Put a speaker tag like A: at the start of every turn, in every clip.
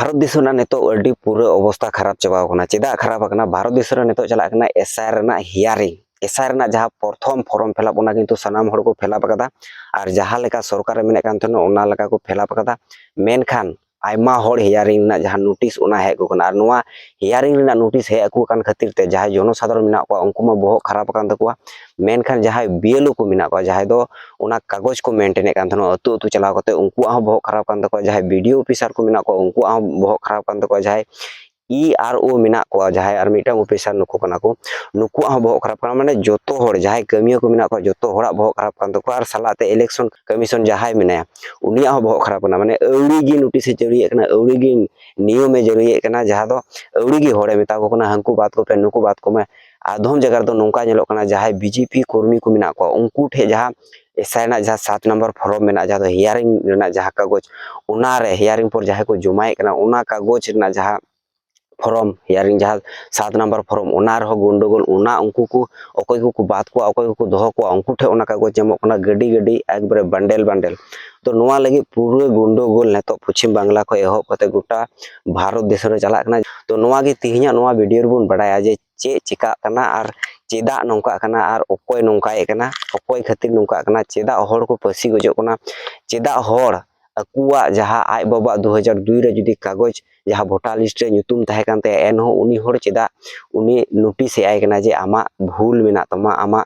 A: भारत देश नितो अड़ी पूरा अवस्था खराब चाबा चेदा खराब भारत देश नितो चलना एसआई हियारिंग एसआई जहाँ प्रथम फॉर्म फिलअप किंतु सानाम हर को फिलअप और जहाँ लेका सरकार मेने को फिलअप मेनखान आयमा हर हियारिंग जहाँ नोटिस हेज को हियारिंग नोटिस हेज को खातिर ते जहाँ जनसाधारण मेना उनको मा बहुत खराब तक मेनखान जहाँ बीएलओ को मेना जहाँ दो कागज को मेनटेन अतु अतु चलाव उनको बहुत खराब तक जहाँ बीडीओ ऑफिसर को मेना उनको बहुत खराब तक जहाँ ईआरओ मेना जहाँ और मिटन ऑफिसर नुको बहुत खराब माने जो जहाँ कमिया को मेना जो बहुत खराब तक और सालाते इलेक्शन कमीशन जहाँ मेना उनिया बहुत खराब माने अवड़ी नोटिस जरिए अवड़ी नियमे जरिए जहाँ दो अवड़ी हड़े मेता को हंकू बात को पे नुकू बात को मैं आधम जगह तो नौका जहाँ बीजेपी कर्मी को मेना उनको ठे जहाँ एसआई जहाँ 7 नंबर फॉर्म में जहाँ हियारिंग जहाँ कागज हियारिंग पर जहाँ को जमाए कागज जहाँ फॉर्म हियारिंग जहाँ 7 नंबर फॉर्म गंडगोल उनको को अकोय को बात को अकोय को दो को उनको ठे कागज जमोना गड्डी गड्डी एकबारे बंडल बंडल तो नोआ लगी पूरे गंडगोल नेतो पश्चिम बांग्ला को एहब कते गोटा भारत देश में चलाना तो नोआ गे तिहिया नोआ वीडियो बन बड़ाया जे चे चिका और चेदा नौका और अकोय नौकाए अकोय खातिर नौका चेदा हर को फांसी गजोना चेदा हर अकुआ जहाँ आज बाबा 2002 रे जुदी कागज जहाँ भोटार लिस्ट रे ᱧᱩᱛᱩᱢ तहे कानते एनहो उनी हर चेदा उनी नोटिस आय कना जे आमा भूल मेना तमा आमा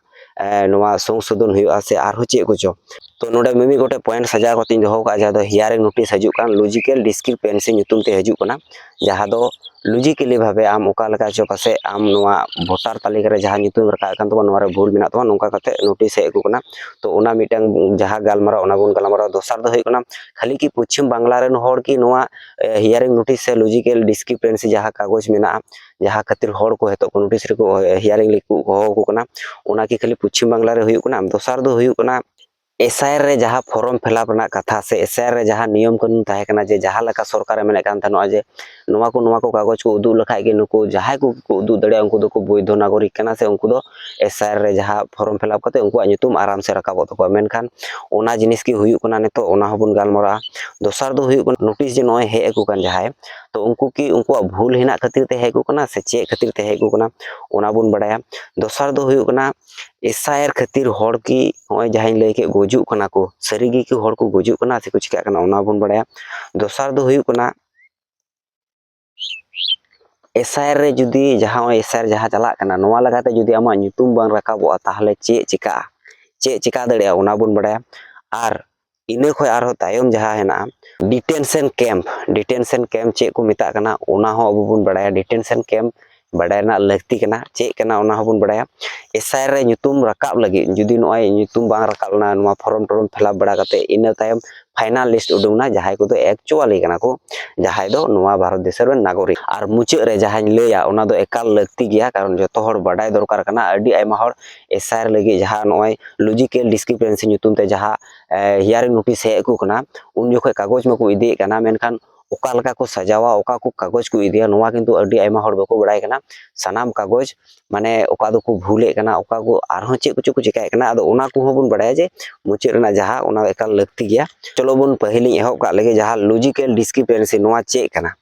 A: नोआ संशोधन हुआ से आरो चे को तो नोडे मिमी गोटे पॉइंट सजा कती दोहो का जहाँ हियारिंग नोटिस हजू कान लॉजिकल डिस्क्रिपेंसी ᱧᱩᱛᱩᱢ ते हजू कना जहाँ दो लॉजिकली भावे आम ओका लगा चो पासे आम नोआ भोटार तालिका रे जहाँ ᱧᱩᱛᱩᱢ रखा कान तमा नोआ रे भूल मेना तमा नोका कते नोटिस हेज को तो ओना मिटन जहाँ गालमारा ओना बोन गालमारा दोसर दो हुई खाली कि पश्चिम बांग्ला रेन हर की नोआ हियारिंग नोटिस से लॉजिकल डिस्क्रिपेंसी जहाँ कागज मेना जहाँ खातिर हर को हेतो नोटिस रे को हियारिंग लिखु हो को ओना की खाली पश्चिम बांग्ला रे हुई दोसर दो हुई एसआई रे जहाँ फॉर्म फिलअप कथा से एसआई रे जहाँ नियम कानून तहेकना जे जहाँ लका सरकार मेने जे नोआ को कागज को उदू लखाय गे नुको जहाँ को उदू दड़े उनको दो वैध नागरिक कना से उनको दो एसआई रे जहाँ फॉर्म फिलअप करते उनको ᱧᱩᱛᱩᱢ आराम से रकाबो तको मेनखान ओना जिनिस की हुई नितो ओना हबन गालमरा दोसर दो हुई नोटिस जे नय हे को कान जहाँ तो उनको की उनको भूल हिना खातिर ते हे को से चे खातिर ते हे को ओना बन बड़ाया दोसर दो हुई एसआई खातिर हर की होय जहाँ लय के गुजुक कना को सरीगी की हर को गुजुक कना से को चिका कना ओना बन बड़ाया दोसर दो हुई एसआई रे जुदी जहाँ एसआई जहाँ चला कना नोआ लगाते जुदी आमा ᱧᱩᱛᱩᱢ बांग रकाबो ताहले चे चिका दड़िया ओना बन बड़ाया और इने खय आरो तायम जहाँ हेना डिटेंशन कैंप चे को मेता कना ओना हो अब बन बड़ाया डिटेंशन कैंप बड़ायना लगती कना चे कना ओना हो बन बड़ाया एसआई रे ᱧᱩᱛᱩᱢ रकाब लगी जुदी नोय ᱧᱩᱛᱩम बांग रकाबना नोआ फॉर्म टॉर्म फिलअप बड़ा करते इना तायम फाइनल लिस्ट उडुंगना जहाँ को एक्चुअली कना को जहाँ दो नोआ भारत देश रे नागरिक और मुचाद रे जहाँ लैया ओना दो एकाल लगती गया कारण जो हर बाडाय दरकार कना अडी आयमा हर एसआई लगी जहाँ नोय लॉजिकल डिस्क्रिपेंसी ᱧᱩᱛᱩᱢ ते जहाँ हियारिंग नोटिस हेज को उन जोखे कागज में को इदी कना मेनखान ओका लका को सजावा ओका को कागज को इदिया नोआ किंतु अडी आयमा हर बको बड़ाय कना सनाम कागज माने ओका दो को भूले कना ओका को आरो चे कुछ को चिकाय कना आदो ओना को होबन बड़ाय जे मुचाद रेना जहाँ ओना एकाल लगती गया चलो बन पहली एहब का लगे जहाँ लॉजिकल डिस्क्रिपेंसी नोआ चे कना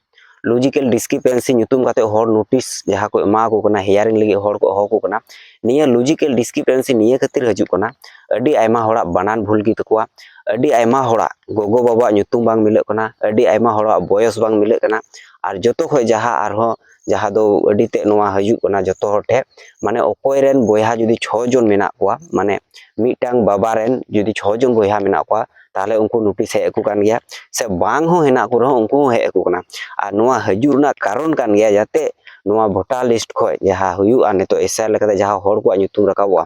A: लॉजिकल डिस्क्रिपेंसी ᱧᱩᱛᱩᱢ काते हर नोटिस जहाँ को एमा को कना हियारिंग लगे हर को हो को कना निया लॉजिकल डिस्क्रिपेंसी निया खातिर हजू कना अडी आयमा हड़ा बनान भूल गी तकवा अडी आयमा हड़ा गोगो बाबा ᱧᱩᱛᱩᱢ बांग मिलक कना अडी आयमा हड़ा बयस बांग मिलक कना और जतो खय जहाँ आरो जहाँ दो अडी ते नोआ हजू कना जतो हर ठे माने अकोय रेन बयहा जुदी 6 जन मेना कोआ माने मिटांग बाबा रेन जुदी 6 जन बयहा मेना कोआ ताहले उनको नोटिस हेज को कान गया से बांग हो हेना को रहो उनको हेज को कना और नोआ हजू ना कारण कान गया जाते नोआ भोटार लिस्ट खय जहाँ हुआ नितो एसआई लेकाते जहाँ हर को ᱧᱩᱛᱩᱢ रकाबो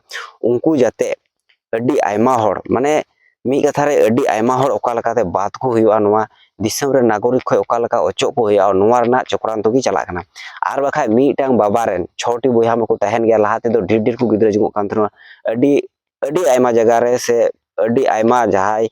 A: उनको जाते अडी आयमा हर माने मी कथा रे अडी आयमा हर ओका लकाते बात को हुआ नोआ दिसम रे नागरिक खय ओका लका अचो को हुआ नोआ रना चक्रांत की चला कना आर बाखाय मीटांग बाबा रेन 6टी बयहा मको तहन गया लहाते दो ढेर को गिद्रा जमो कान थना अडी आयमा जगह रे से अडी आयमा जहाँ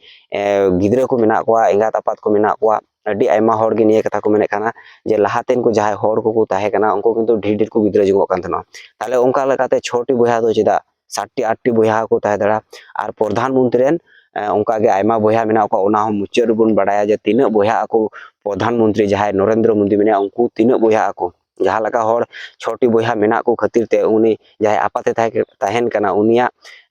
A: गिद्रा को मेना को एंगात आपात को मेना को अडी आयमा हर गे निया कथा को मेने काना जे लहातेन को जहाँ हर को ताहे कना उनको किंतु ढेर को गिद्रा जमो कान थना ताले ओंका लकाते 6टी बयहा दो चेदा 7टी 8टी बयहा को ताहे दड़ा और प्रधानमंत्री रेन उनका गे आयमा बोया मेना को ओना हम मुचाद रेबन बाडाया जे तीना बोया ako प्रधानमंत्री जहां नरेंद्र मोदी मेना उनको तीना बोया ako जहां लगा हर 6टी बोया मेना को खातिर ते उनी जहां आपाते ताहेन कना उनिया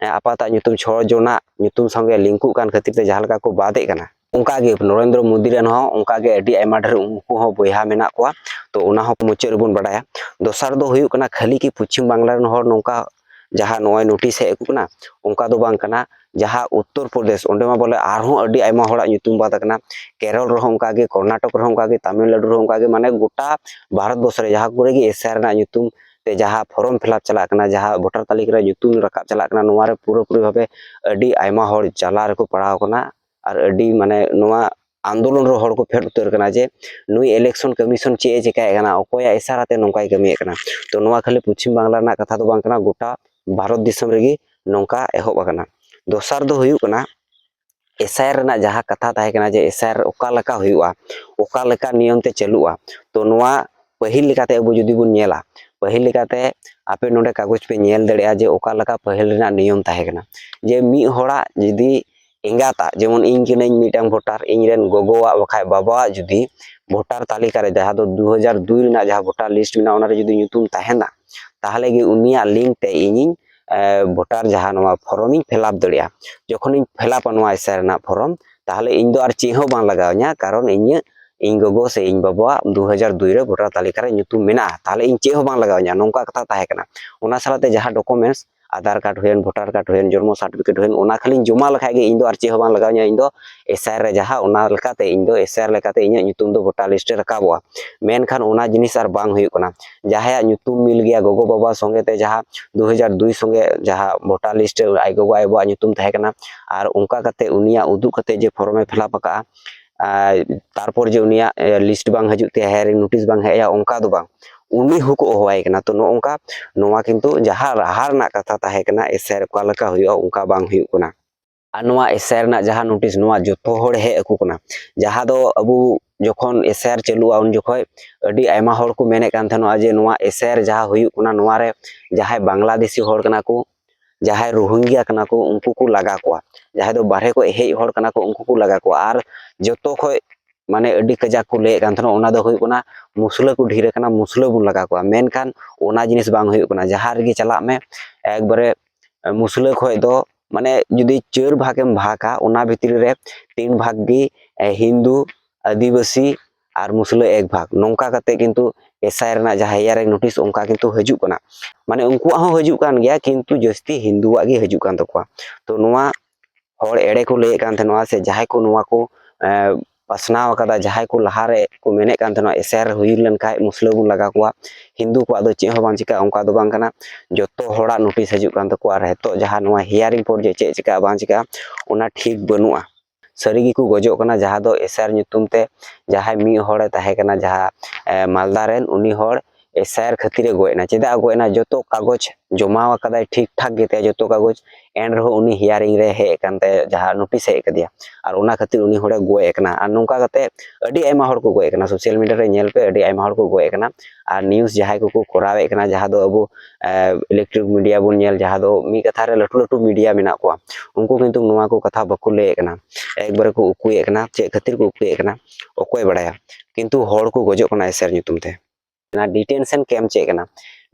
A: आपाता nyutum 6 जना nyutum संगे लिंकु कान खातिर ते जहां लगा को बादे कना उनका गे नरेंद्र मोदी रेन हो उनका गे अडी आयमा ढेर उनको हो बोया मेना को तो उना हो मुचाद रेबन बाडाया दोसार दो हुयु कना खाली की पश्चिम बांग्ला रेन हर नोंका जहां नोय नोटिस हे को कना उनका दो बांग कना जहां उत्तर प्रदेश ओंडे मा बोले आरहों अडी आयमा होड़ा nyutum बाद कना केरल रहो उनका गे कर्नाटक रहो उनका गे तमिलनाडु रहो उनका गे माने गोटा भारत वर्ष रे जहां करे गे एसआर ना nyutum ते जहां फॉर्म फिलअप चला कना जहां वोटर तालिका रे nyutum रकाब चला कना नोवा रे पूरा भाबे अडी आयमा होड़ जाला रे को पड़ाव कना और अडी माने नोवा आंदोलन रो हड़ को फेड उतर कना जे नुई इलेक्शन कमीशन चे चिकाय कना अकोया इशाराते नोंकाय कमी कना तो नोवा खाली पश्चिम बांग्ला ना कथा दो बांग कना गोटा भारत दिसम रेगी नोंका एहब कना दोसार दो हुयु कना एसआर ना जहां कथा ताहे कना जे एसआर ओका लका हुयुआ ओका लका नियम ते चलुआ तो नोवा पहिल लेकाते अब जुदी बुन नेला पहिल लेकाते आपे नोंडे कागज पे नेल दड़िया जे ओका लका पहिल रेना नियम ताहे कना जे मी होड़ा जुदी एंगाता जेमन इन किनई मिटन भोटार इन रेन गोगोवा बखाय बाबा जुदी भोटार तालिका रे जहां दो 2002 रेना जहां भोटार लिस्ट में ओना रे जुदी nyutum ताहेना ताहले गे उनिया लिंक ते इनिन भोटार जहां नोवा फॉर्म इन फिलअप दड़िया जखन इन फिलअप नोवा एसआर ना फॉर्म ताहले इन दो आर चेहो बां लगाव냐 कारण इन गोगो से इन बाबा 2002 रे भोटार तालिका रे nyutum मेना ताहले इन चेहो बां लगाव냐 नोंका कथा ताहे कना ओना सालाते जहां डॉक्यूमेंट्स आधार कार्ड हुएन भोटार कार्ड हुएन जन्म सर्टिफिकेट हुएन ओना खाली जमा लखाय गे इन दो आर चेहो बां लगाव냐 इन दो एसआर रे जहां ओना लेकाते इन दो एसआर लेकाते इnya nyutum दो भोटार लिस्ट रे रकाबोआ मेन खान ओना जिनिस आर बांग हुयु कना जहां nyutum मिल गया गोगो बाबा संगे ते जहां 2002 संगे जहां भोटार लिस्ट आई गोगो आई बा nyutum ताहे कना और उनका कते उनिया उदु कते जे फॉर्म ए फिलअप का तारपर जे उनिया लिस्ट बांग हजु ते हेयरिंग नोटिस बांग हेया उनका दो बांग उनी हुको होवाय कना तो नोंका नोवा किंतु जहां राहार ना कथा ताहे कना एसआर का लका हुयुआ उनका बांग हुयु कना और नोवा एसआर ना जहां नोटिस नोवा जतो होड़ हे अकु कना जहां दो अबु जखन एसआर चलुआ उन जखय अडी आयमा होड़ को मेने कान थनो जे नोवा एसआर जहां हुयु कना नोवा रे जहां बांग्लादेशी होड़ कना को जहां रोहिंग्या कना को उनको को लगा को जहां दो बाहरे को हेज होड़ कना को उनको को लगा को और जतो खय माने अडी कजाक को ले कान थनो ओना दो हुयु कना मुसला को ढीरे कना मुसला बुन लगा को मेन खान ओना जिनिस बांग हुयु कना जहां रेगी चला में एक बारे मुसला खय दो माने जुदी 4 भागेम भागा ओना भितरी रे 3 भाग गी हिंदू आदिवासी और मुसला 1 भाग नोंका कते किंतु एसआई रेना जहां हेयरिंग नोटिस उनका किंतु हजू कना माने उनको हो हजू कान गया किंतु जस्ती हिंदुआ गे हजू कान तकवा तो नोवा होड़ एड़े को ले कान थनवा से जहां को नोवा को पसनाव कदा जहां को लहारे को मेने कान थनवा एसआर हुई लन काय मुसला बुन लगा को हिंदू को आदो चे हो बांग चिका उनका दो बांग कना जतो होड़ा नोटिस हजू कान तकवा रहतो जहां नोवा हियरिंग पर जे चे चिका बांग चिका ओना ठीक बनुआ सरीगी को गजो कना जहां दो एसआर nyutum ते जहां मी होड़े ताहे कना जहां मालदा रेन उनी होड़ एसआर खातिर गोयना चेदा गोयना जतो कागज जमा कदाय ठीक ठाक गेते जतो कागज एन रहो उनी हियरिंग रे हे कानते जहां नोटिस हे कदिया और ओना खातिर उनी होड़े गोय कना और नोंका कते अडी आयमा होड़ को गोय कना सोशल मीडिया रे नेल पे अडी आयमा होड़ को गोय कना और न्यूज़ जहां को कोरावे कना जहां दो अबो इलेक्ट्रिक मीडिया बुन नेल जहां दो मी कथा रे लटू लटू मीडिया मेना को उनको किंतु नोवा को कथा बको ले कना एक बार को उकुए कना चे खातिर को उकुए कना ओकोय बडाया किंतु होड़ को गजो कना एसआर nyutum ते ना डिटेंशन कैम्प चे कना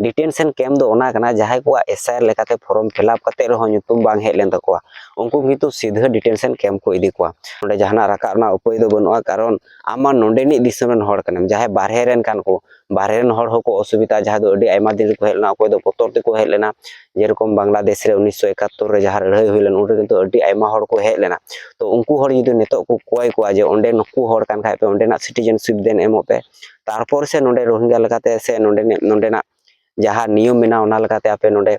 A: डिटेंशन कैम्प दो ओना कना जहां को एसआर लेकाते फॉर्म फिलअप कते रहो nyutum बांग हे लेन तकवा उनको किंतु सीधा डिटेंशन कैम्प को इदी को ओंडे जहाना राका ना उपाय दो बनुआ कारण आमा नोंडेनी दिसम रेन होड़ कना जहां बारहे रेन कान को बारहे रेन होड़ होको असुविधा जहां दो अडी आयमा दिन को हेलना कोय दो पतर ते को हेलना जेरकम बांग्लादेश रे 1971 रे जहां लड़ाई हुइलन उन किंतु अडी आयमा होड़ को हेलना तो उनको होड़ यदि नेतो को कोय को जे ओंडे नुकु होड़ कान खाय पे ओंडेना सिटीजनशिप देन एमो पे तारपर से नोंडे रोहिंग्या लगाते से नोंडेना जहां नियम मेना ओना लगाते आपे नोंडे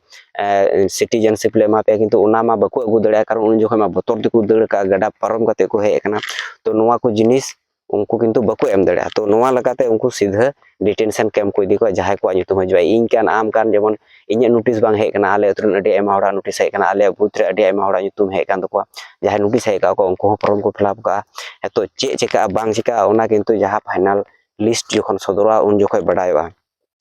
A: सिटीजनशिप ले मा पे किंतु ओना मा बको अगु दड़या कारण उन जोखमा बतर दिकु दड़ का गडा पारम कते को हे कना तो नोवा को जिनिस उनको किंतु बको एम दड़या तो नोवा लगाते उनको सीधा डिटेंशन कैम्प को इदी को जहां को nyutum हजवा इन कान आम कान जेमन इnya नोटिस बांग हे कना आले अतरन अडी एमा होड़ा नोटिस हे कना आले बुथ रे अडी एमा होड़ा nyutum हे कान तको जहां नोटिस हे का को उनको फॉर्म को फिलअप का तो चे चेका बांग चिका ओना किंतु जहां फाइनल लिस्ट जखन सदरा उन जखय बडायवा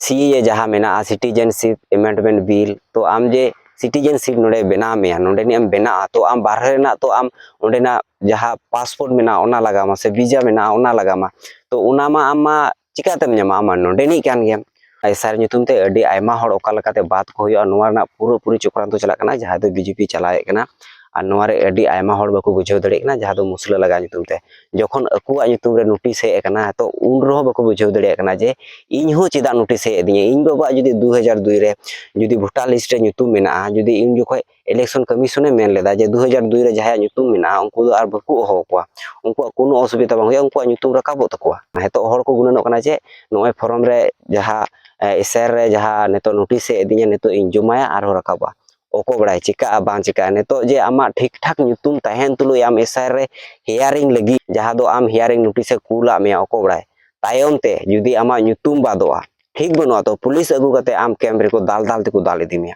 A: सीए जहां मेना सिटीजनशिप अमेंडमेंट बिल तो आम जे सिटीजनशिप नोडे बना मेया नोडेनी आम बना तो आम बाहर रेना तो आम ओंडेना जहाँ पासपोर्ट मेना ओना लगामा से वीजा मेना ओना लगामा तो ओनामा आमा चिकातेम ᱧᱟᱢᱟ आमा नोडेनी कान गया एसआर ᱧᱩᱛᱩᱢ ᱛᱮ ᱟᱹᱰᱤ ᱟᱭᱢᱟ ᱦᱚᱲ ᱚᱠᱟ ᱞᱮᱠᱟᱛᱮ ᱵᱟᱫ ᱠᱚ ᱦᱩᱭᱩᱜᱼᱟ ᱱᱚᱣᱟ ᱨᱮᱱᱟᱜ ᱯᱩᱨᱟᱹᱯᱩᱨᱤ ᱪᱚᱠᱨᱟᱱᱛᱚ ᱪᱟᱞᱟᱜ ᱠᱟᱱᱟ ᱡᱟᱦᱟᱸ ᱫᱚ ᱵᱤᱡᱮᱯᱤ ᱪᱟᱞᱟᱣᱮᱫ ᱠᱟᱱᱟ ᱟᱨ ᱱᱚᱣᱟ ᱨᱮ ᱟᱹᱰᱤ ᱟᱭᱢᱟ ᱦᱚᱲ ᱵᱟᱠᱚ ᱵᱩᱡᱷᱟᱹᱣ ᱫᱟᱲᱮᱭᱟᱜ ᱠᱟᱱᱟ ᱡᱟᱦᱟᱸ ᱫᱚ ᱢᱩᱥᱞᱟᱹ ᱞᱟᱜᱟ ᱧᱩᱛᱩᱢ ᱛᱮ ᱡᱚᱠᱷᱚᱱ ᱟᱠᱚᱣᱟᱜ ᱧᱩᱛᱩᱢ ᱨᱮ ᱱᱳᱴᱤᱥ ᱦᱮᱡ ᱟᱠᱟᱱᱟ ᱛᱚ ᱩᱱ ᱨᱮᱦᱚᱸ ᱵᱟᱠᱚ ᱵᱩᱡᱷᱟᱹᱣ ᱫᱟᱲᱮᱭᱟᱜ ᱠᱟᱱᱟ ᱡᱮ ᱤᱧ ᱦᱚᱸ ᱪᱮᱫᱟᱜ ᱱᱳᱴᱤᱥ ᱦᱮᱡ ᱟᱹᱫᱤᱧᱟ ᱤᱧ ᱵᱟᱵᱟᱣᱟᱜ ᱡᱩᱫᱤ 2002 ᱨᱮ ᱡᱩᱫᱤ ᱵᱷᱳᱴᱟᱨ ᱞᱤᱥᱴ ᱨᱮ ᱧᱩᱛᱩᱢ ᱢᱮᱱᱟᱜᱼᱟ ᱡᱩᱫᱤ ᱤᱧ ᱡᱚᱠᱷᱚᱡ ᱤलेक्शन कमीशने मेन लेदा जे 2002 रे जहां nyutum मेना उनको दो आर बको हो कोआ उनको कोनो असुविधा बांग हुया उनको nyutum रकाबो तकोआ हेतो हर को गुननो कना जे नोय फॉर्म रे जहां एसआर रे जहां नेतो नोटिस एदिया नेतो इन जमाया आर रकाबा ओको बड़ाई चिका बांग चिका नेतो जे आमा ठीक ठाक nyutum तहन तुलो आम एसआर रे हियरिंग लगी जहां दो आम हियरिंग नोटिस कूला मे ओको बड़ाई तायम ते जुदी आमा nyutum बादोआ ठीक बनुआ तो पुलिस अगु कते आम कैमरे को दाल दाल ते को दाल इदी मे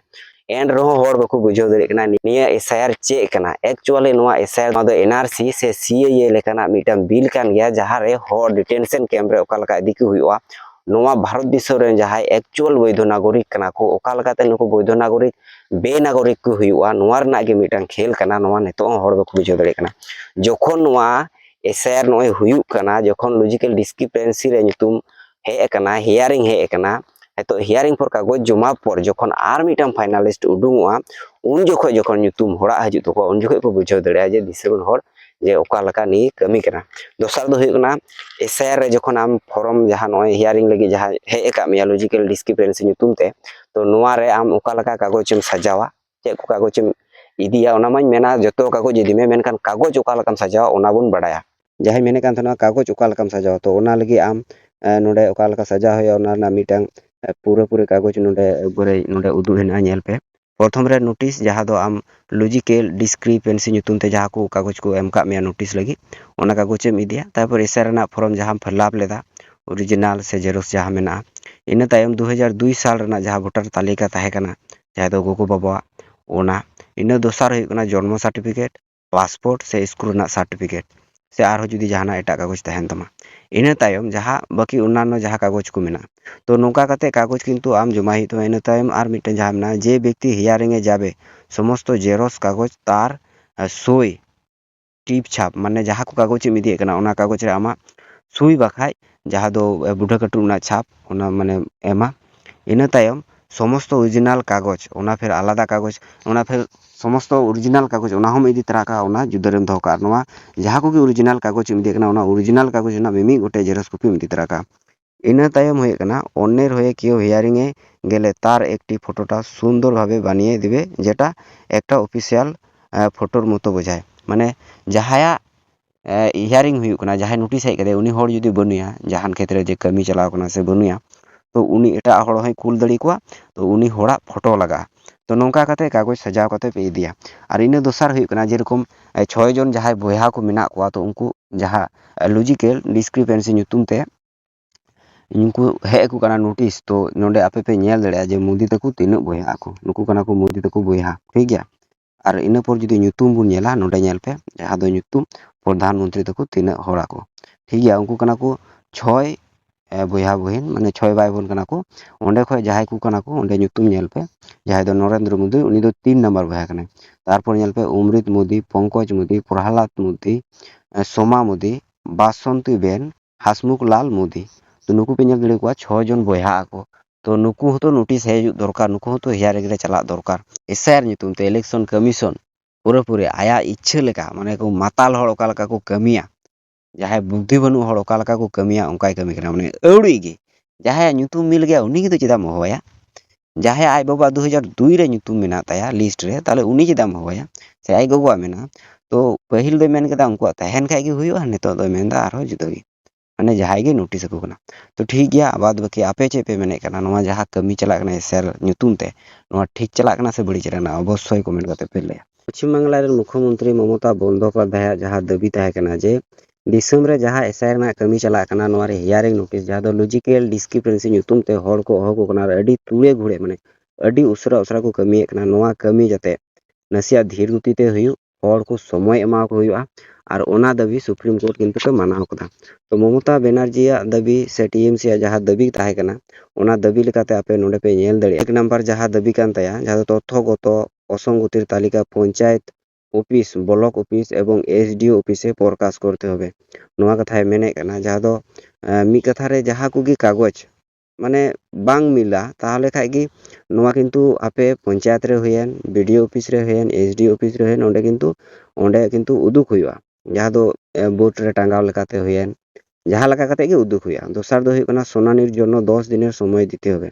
A: एन रहो हर बको बुझाव दड़े कना निया एसआर चेक कना एक्चुअली नोआ एसआर मा दो एनआरसी से सीए लेकाना मिटन बिल कान गया जहां रे हर डिटेंशन कैम्प रे ओका लका इदी को हुआ नोआ भारत दिसो रे जहां एक्चुअल वैध नागरिक कना को ओका लकाते नुको वैध नागरिक बेनागरिक को हुआ नोआ रना गे मिटन खेल कना नोआ नेतो हर बको बुझाव दड़े कना जखन नोआ एसआर नोय हुयु कना जखन लॉजिकल डिस्क्रिपेंसी रे nyutum हे कना हियरिंग हे कना तो हियरिंग पर कागज जमा पर जखन आर मिटन फाइनलिस्ट उडुंगआ उन जखो जखन nyutum होड़ा हजु तो उन जखो को बुझाव दड़े जे दिसरन हर जे ओका लका नि कमी कना दोसर दो हुयु कना एसआर रे जखन आम फॉर्म जहां नय हियरिंग लगी जहां हे एका मिया लॉजिकल डिस्क्रिपेंसी nyutum ते तो नोआ रे आम ओका लका कागज सजावा चे को कागज इदिया ओना माኝ मेना जतो कागज इदी मे मेनकान कागज ओका लकाम सजावा ओना बुन बडाया जहां मेने कान थना कागज ओका लकाम सजावा तो ओना लगी आम नोडे ओका लका सजा होय ओना ना मिटन पूरे पूरे कागज नोडे बरे नोडे उदु हेना नेल पे प्रथम रे नोटिस जहां दो आम लॉजिकल डिस्क्रिपेंसी nyutum ते जहां को कागज को एम का मे नोटिस लगी ओना कागज एम इदिया तारपर एसआर ना फॉर्म जहां फिलअप लेदा ओरिजिनल से जेरोक्स जहां मेना इन तायम 2002 साल रना जहां वोटर तालिका ताहे कना जहां दो गोगो बाबा ओना इन दोसर होय कना जन्म सर्टिफिकेट पासपोर्ट से स्कूल ना सर्टिफिकेट से आरो जुदी जहाना एटा कागज तहन तमा इन तायम जहां बाकी अन्यान्य जहां कागज को मेना तो नौका काते कागज किंतु आम जमा ही तो इन तायम आर मिटन जहां मेना जे व्यक्ति हियरिंग ए जाबे समस्त जेरोक्स कागज तार सोई टिप छाप माने जहां को कागज मिदिए कना ओना कागज रे आमा सुई बाखाय जहां दो बुढ़ा कटु ना छाप ओना माने एमा इन तायम समस्त ओरिजिनल कागज ओना फिर आलादा कागज ओना फिर समस्त ओरिजिनल कागज ओना हम इदी तरा का ओना जुदरेम दो का नोआ जहां को ओरिजिनल कागज मिदिए कना ओना ओरिजिनल कागज ना मिमी गोटे जेरोक्स कॉपी मिदी तरा का इन तायम होय कना अन्यर होय कियो हियरिंग ए गेले तार एकटी फोटोटा सुंदर भावे बानिए दिबे जेटा एकटा ऑफिशियल फोटोर मतो बुझाय माने जहाया हियरिंग हुयु कना जहां नोटिस हे कदे उनी हर जुदी बनुया जहान क्षेत्र जे कमी चलाव कना से बनुया तो उनी एटा हड़ होय कुल दड़ी कोआ तो उनी हड़ा फोटो लगा तो नौका काते कागज सजाव काते पे इदिया और इन दोसर हुयु कना जे रकम 6 जन जहां बोया को मेना कोआ तो उनको जहां लॉजिकल डिस्क्रिपेंसी nyutum ते इनको हे को कना नोटिस तो नोडे आपे पे नेल दड़े जे मोदी तको तिन बोया को नुकु कना को मोदी तको बोया ठीक गया और इन पर जुदी nyutum बुन नेला नोडे नेल पे जहां दो nyutum प्रधानमंत्री तको तीन हड़ा को ठीक गया उनको कना को 6 बोया बहिन माने 6 भाई बोन कना को ओंडे खय जहाय को कना को ओंडे nyutum नेल पे जहाय दो नरेंद्र मोदी उनी दो 3 नंबर बोया कने तारपर नेल पे अमृत मोदी पंकज मोदी प्रहलाद मोदी सोमा मोदी बासंती बेन हसमुख लाल मोदी तो नुकु पे नेल दड़े को 6 जन बोया को तो नुकु हतो नोटिस हेजु दरकार नुकु हतो हियरिंग रे चला दरकार एसआर nyutum ते इलेक्शन कमीशन पूरे पूरे आया इच्छा लेका माने को माताल हड़ ओका लका को कमिया जहां बुद्धि बनु हड़ ओका लका को कमिया उनकाय कमी कना माने औड़ी गे जहां nyutum मिल गया उनी के तो चेदा होया जहां आय बाबा 2002 रे nyutum मेना ताया लिस्ट रे ताले उनी चेदा होया से आय गगवा मेना तो पहिल दे मेन केदा उनको तहन खाय गे हुयो नेतो दो मेनदा आरो जुदगी माने जहां गे नोटिस को कना तो ठीक गया बाद बाकी आपे चे पे मेने कना नोआ जहां कमी चला कना एसआर nyutum ते नोआ ठीक चला कना से बड़ी चला अवश्य कमेंट करते पे ले पश्चिम बांग्ला रे मुख्यमंत्री ममता बंदोपाध्याय जहां दाबी ताहे कना जे दिसम रे जहां एसआर ना कमी चला कना नोआ रे हियरिंग नोटिस जहां दो लॉजिकल डिस्क्रिपेंसी nyutum ते हड़ को हो को कना अडी तुड़े घुड़े माने अडी उसरा उसरा को कमी कना नोआ कमी जते नसिया धीर गति ते हुयु हर को समय एमा को हुआ और ओना दाबी सुप्रीम कोर्ट किंतु को मानाव कदा। तो ममता बनर्जी दाबी से टीएमसी जहाँ दाबी ताहे कना ओना दाबी लेकाते आपे नोडे पे नेल दड़े। एक नंबर जहाँ दाबी कान ताया जहाँ तथ्यगत असंगतिर तालिका पंचायत ऑफिस ब्लॉक ऑफिस एवं एसडीओ ऑफिस प्रकाश करते होबे नोआ कथाय मेने कना जहाँ दो मी कथा रे जहाँ कुगी कागज माने बांग मिला ताहले खाय गी नोआ किंतु आपे पंचायत रे होयन बीडीओ ऑफिस रे होयन एसडीओ ऑफिस रे होयन ओंडे किंतु उदुक हुआ जहाँ दो बोर्ड रे टांगाव लेकाते होयन जहाँ लगा कते गे उदुक हुआ। दोसर दो हुई कना सोनानीर जन्नो 10 दिनेर समय दिते होबे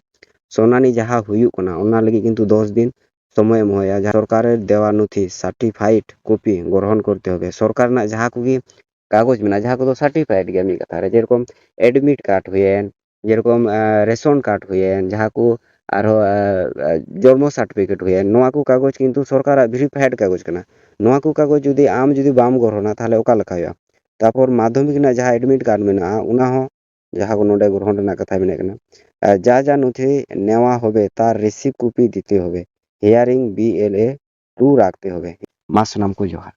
A: सोनानी जहाँ हुयुक कना ओना लगी किंतु 10 दिन समय एम होया जहाँ सरकारेर देवा नथि सार्टिफाइड कपि ग्रहण करते होबे सरकार ना जहाँ कुगी कागज मेना जहाँ को सार्टिफाइड गया मी कथा रे जेरकम admit card Huyen जेरकम ration card Huyen जहाँ को आरो जन्म सार्टिफिकेट हुयेन नोआ को कागज किंतु सरकार वेरिफाइड कागज कना नोआ को कागज जुदी आम जुदी बाम ग्रहणा ताहले ओका लेखा हुआ। तारपर माध्यमिक ना जहाँ एडमिट कार्ड मेना उना हो जहाँ को नोडे ग्रहण रेना कथा मेने कना जा नथि नेवा होबे तार रिसीव कपि दिते होबे हियरिंग BLA 2 राखते होबे। मा सनाम को जोहार।